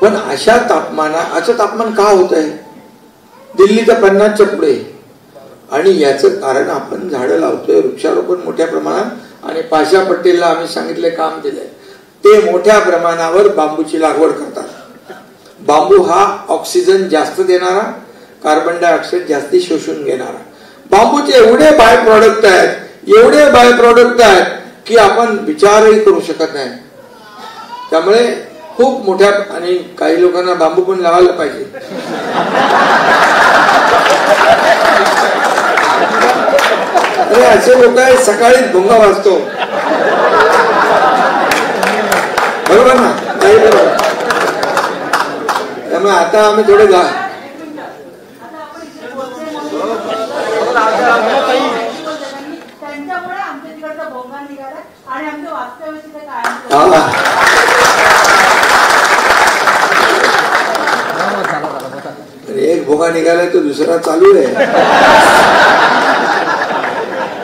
पण अशा असं तापमान का होत आहे दिल्लीच्या 50च्या पुढे? आणि याचं कारण आपण झाडं लावतोय, वृक्षारोपण मोठ्या प्रमाणात, आणि पाशा पटेलला आम्ही सांगितले काम दिलंय, ते मोठ्या प्रमाणावर बांबूची लागवड करतात. बांबू हा ऑक्सिजन जास्त देणारा, कार्बन डायऑक्साईड जास्ती शोषून घेणारा. बांबूचे एवढे बाय प्रॉडक्ट आहेत की आपण विचारही करू शकत नाही. त्यामुळे खूप मोठ्या, आणि काही लोकांना बांबू पण लावायला पाहिजे. अरे असे लोक आहेत, सकाळीच भोंगा वाजतो, बरोबर ना? नाही बरोबर. त्यामुळे आता आम्ही थोडे एक भोगा निघालाय तो दुसरा चालू आहे.